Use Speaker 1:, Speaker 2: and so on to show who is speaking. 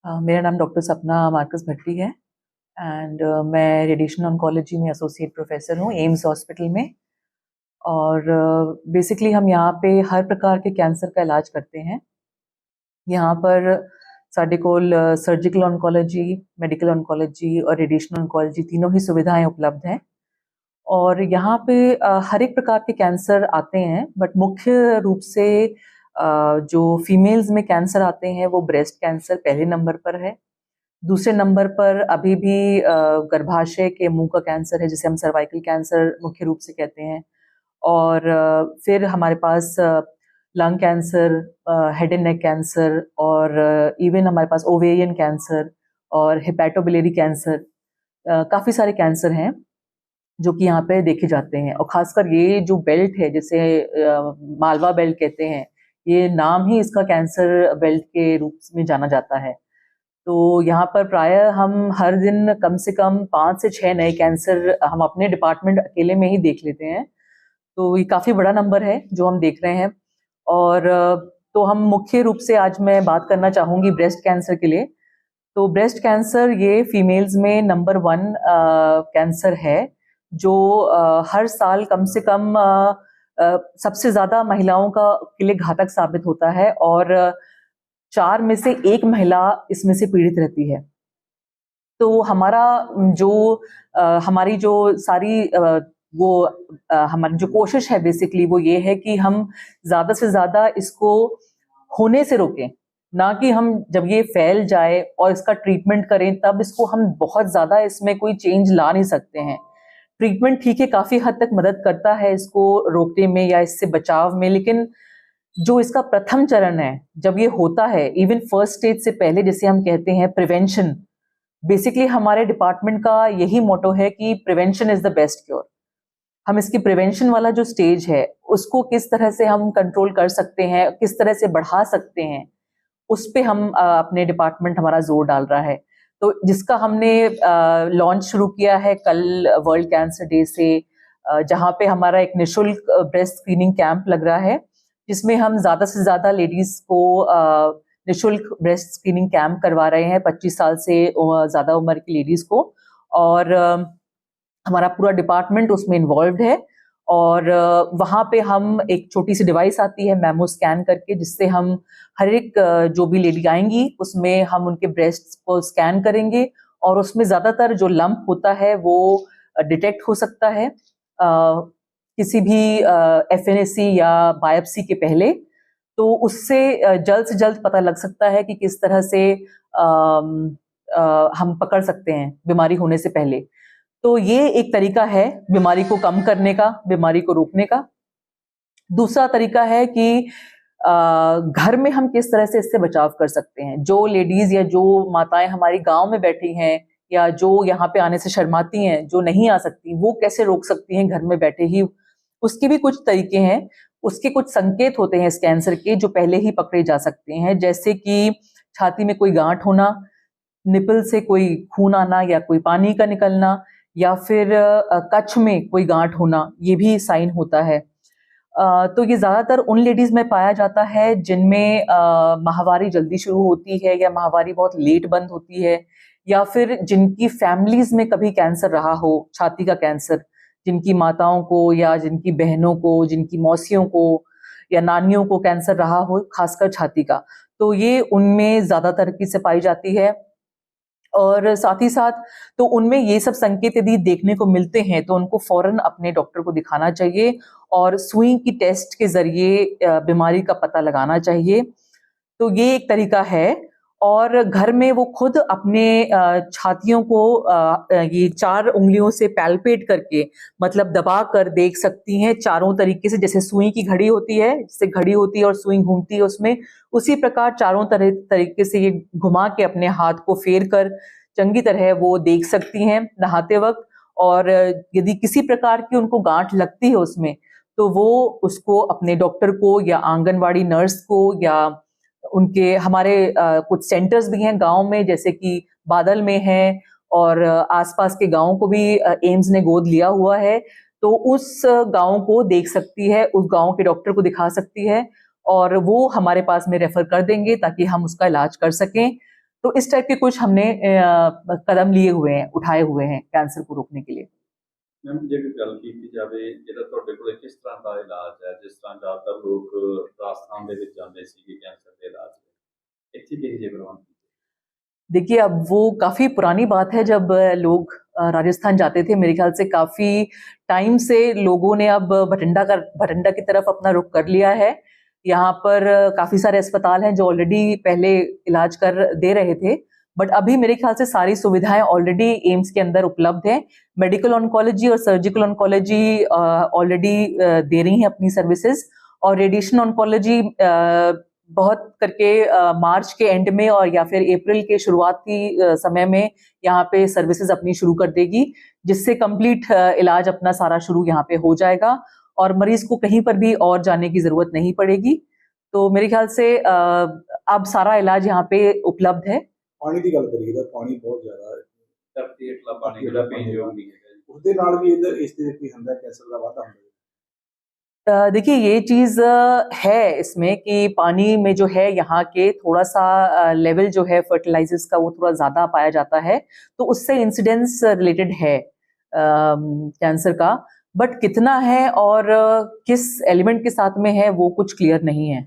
Speaker 1: मेरा नाम डॉक्टर सपना मार्कस भट्टी है एंड मैं रेडिएशन ऑन्कोलॉजी में एसोसिएट प्रोफेसर हूँ एम्स हॉस्पिटल में। और बेसिकली हम यहाँ पे हर प्रकार के कैंसर का इलाज करते हैं। यहाँ पर साडे कोल सर्जिकल ऑन्कोलॉजी, मेडिकल ऑन्कोलॉजी और रेडिएशन ऑन्कोलॉजी तीनों ही सुविधाएं उपलब्ध हैं। और यहाँ पे हर एक प्रकार के कैंसर आते हैं, बट मुख्य रूप से जो फीमेल्स में कैंसर आते हैं वो ब्रेस्ट कैंसर पहले नंबर पर है। दूसरे नंबर पर अभी भी गर्भाशय के मुंह का कैंसर है, जिसे हम सर्वाइकल कैंसर मुख्य रूप से कहते हैं। और फिर हमारे पास lung cancer, head and neck cancer और इवन हमारे पास ओवेरियन कैंसर और हेपेटोबिलियरी कैंसर, काफ़ी सारे कैंसर हैं जो कि यहाँ पे देखे जाते हैं। और खासकर ये जो बेल्ट है, जिसे मालवा बेल्ट कहते हैं, ये नाम ही इसका कैंसर बेल्ट के रूप में जाना जाता है। तो यहाँ पर प्रायः हम हर दिन कम से कम 5 से 6 नए कैंसर हम अपने डिपार्टमेंट अकेले में ही देख लेते हैं। तो ये काफ़ी बड़ा नंबर है जो हम देख रहे हैं। और तो हम मुख्य रूप से आज मैं बात करना चाहूँगी ब्रेस्ट कैंसर के लिए। तो ब्रेस्ट कैंसर ये फीमेल्स में नंबर 1 कैंसर है जो हर साल कम से कम सबसे ज़्यादा महिलाओं के लिए घातक साबित होता है। और 4 में से 1 महिला इसमें से पीड़ित रहती है। तो हमारी जो सारी हमारी जो कोशिश है बेसिकली वो ये है कि हम ज़्यादा से ज़्यादा इसको होने से रोकें, ना कि हम जब ये फैल जाए और इसका ट्रीटमेंट करें तब इसको हम बहुत ज़्यादा इसमें कोई चेंज ला नहीं सकते हैं। ट्रीटमेंट ठीक है, काफ़ी हद तक मदद करता है इसको रोकने में या इससे बचाव में, लेकिन जो इसका प्रथम चरण है जब ये होता है, इवन फर्स्ट स्टेज से पहले, जिसे हम कहते हैं प्रिवेंशन, बेसिकली हमारे डिपार्टमेंट का यही मोटो है कि prevention is the best cure. हम इसकी प्रिवेंशन वाला जो स्टेज है उसको किस तरह से हम कंट्रोल कर सकते हैं, किस तरह से बढ़ा सकते हैं, उस पे हम अपने डिपार्टमेंट हमारा जोर डाल रहा है। तो जिसका हमने लॉन्च शुरू किया है कल वर्ल्ड कैंसर डे से, जहाँ पे हमारा एक निशुल्क ब्रेस्ट स्क्रीनिंग कैंप लग रहा है, जिसमें हम ज़्यादा से ज़्यादा लेडीज़ को निशुल्क ब्रेस्ट स्क्रीनिंग कैंप करवा रहे हैं, 25 साल से ज़्यादा उम्र की लेडीज़ को। और हमारा पूरा डिपार्टमेंट उसमें इन्वॉल्व है। और वहाँ पे हम एक छोटी सी डिवाइस आती है मैमो स्कैन करके, जिससे हम हर एक जो भी लेडी आएंगी उसमें हम उनके ब्रेस्ट को स्कैन करेंगे और उसमें ज़्यादातर जो लंप होता है वो डिटेक्ट हो सकता है किसी भी FNAC या बायोप्सी के पहले। तो उससे जल्द से जल्द पता लग सकता है कि किस तरह से हम पकड़ सकते हैं बीमारी होने से पहले। तो ये एक तरीका है बीमारी को कम करने का, बीमारी को रोकने का। दूसरा तरीका है कि घर में हम किस तरह से इससे बचाव कर सकते हैं। जो लेडीज या जो माताएं हमारी गांव में बैठी हैं या जो यहाँ पे आने से शर्माती हैं, जो नहीं आ सकती, वो कैसे रोक सकती हैं घर में बैठे ही, उसके भी कुछ तरीके हैं। उसके कुछ संकेत होते हैं इस कैंसर के जो पहले ही पकड़े जा सकते हैं, जैसे कि छाती में कोई गांठ होना, निपल से कोई खून आना या कोई पानी का निकलना, या फिर कच्छ में कोई गांठ होना, ये भी साइन होता है। तो ये ज़्यादातर उन लेडीज़ में पाया जाता है जिनमें माहवारी जल्दी शुरू होती है या माहवारी बहुत लेट बंद होती है, या फिर जिनकी फैमिलीज़ में कभी कैंसर रहा हो, छाती का कैंसर, जिनकी माताओं को या जिनकी बहनों को, जिनकी मौसियों को या नानियों को कैंसर रहा हो, खासकर छाती का। तो ये उनमें ज़्यादातर की से पाई जाती है। और साथ ही साथ तो उनमें ये सब संकेत यदि देखने को मिलते हैं तो उनको फौरन अपने डॉक्टर को दिखाना चाहिए और सुई की टेस्ट के जरिए बीमारी का पता लगाना चाहिए। तो ये एक तरीका है। और घर में वो खुद अपने छातियों को ये 4 उंगलियों से पैल्पेट करके, मतलब दबा कर देख सकती हैं चारों तरीके से। जैसे सुई की घड़ी होती है, जिससे घड़ी होती है और सुई घूमती है उसमें, उसी प्रकार चारों तरीके से ये घुमा के अपने हाथ को फेर कर चंगी तरह वो देख सकती हैं नहाते वक्त। और यदि किसी प्रकार की उनको गांठ लगती है उसमें, तो वो उसको अपने डॉक्टर को या आंगनवाड़ी नर्स को या उनके हमारे कुछ सेंटर्स भी हैं गांव में, जैसे कि बादल में है और आसपास के गांवों को भी एम्स ने गोद लिया हुआ है, तो उस गांव को देख सकती है, उस गांव के डॉक्टर को दिखा सकती है और वो हमारे पास में रेफर कर देंगे ताकि हम उसका इलाज कर सकें। तो इस टाइप के कुछ हमने कदम लिए हुए हैं, उठाए हुए हैं कैंसर को रोकने के लिए।
Speaker 2: मैम जे गल की जाए ਜਿਹੜਾ ਤੁਹਾਡੇ ਕੋਲੇ ਕਿਸ ਤਰ੍ਹਾਂ ਦਾ ਇਲਾਜ ਹੈ ਜਿਸ ਤਰ੍ਹਾਂ ਜ਼ਿਆਦਾਤਰ ਲੋਕ ਰਾਜਸਥਾਨ ਦੇ ਵਿੱਚ ਜਾਂਦੇ ਸੀ ਕੈਂਸਰ ਦੇ ਇਲਾਜ ਲਈ ਇੱਥੇ ਕਿਹੋ ਜਿਹੇ ਪ੍ਰਬੰਧ
Speaker 1: देखिए, अब वो काफ़ी पुरानी बात है जब लोग राजस्थान जाते थे। मेरे ख्याल से काफ़ी टाइम से लोगों ने अब भटिंडा की तरफ अपना रुख कर लिया है। यहाँ पर काफ़ी सारे अस्पताल हैं जो ऑलरेडी पहले इलाज कर दे रहे थे, बट अभी मेरे ख्याल से सारी सुविधाएं ऑलरेडी एम्स के अंदर उपलब्ध हैं। मेडिकल ऑन्कोलॉजी और सर्जिकल ऑन्कोलॉजी ऑलरेडी दे रही हैं अपनी सर्विसेज, और रेडिएशन ऑन्कोलॉजी बहुत करके मार्च के एंड में और या फिर अप्रैल के शुरुआती समय में यहाँ पे सर्विसेज अपनी शुरू कर देगी, जिससे कंप्लीट इलाज अपना सारा शुरू यहाँ पे हो जाएगा और मरीज को कहीं पर भी और जाने की जरूरत नहीं पड़ेगी। तो मेरे ख्याल से अब सारा इलाज यहाँ पे उपलब्ध है।
Speaker 3: पानी की गल करिए तो पानी बहुत ज्यादा
Speaker 2: ਧਰਤੀ ਹੇਠਲਾ ਪਾਣੀ ਜਿਹੜਾ ਪੀਣ ਯੋਗ ਨਹੀਂ ਹੈਗਾ ਜੀ।
Speaker 3: उसके नाल भी इस तरह की ਹੁੰਦਾ कैंसर का वाधा ਹੁੰਦਾ
Speaker 1: देखिए, ये चीज है इसमें कि पानी में जो है यहाँ के थोड़ा सा लेवल जो है फर्टिलाइजर्स का वो थोड़ा ज्यादा पाया जाता है, तो उससे इंसिडेंस रिलेटेड है कैंसर का, बट कितना है और किस एलिमेंट के साथ में है वो कुछ क्लियर नहीं है।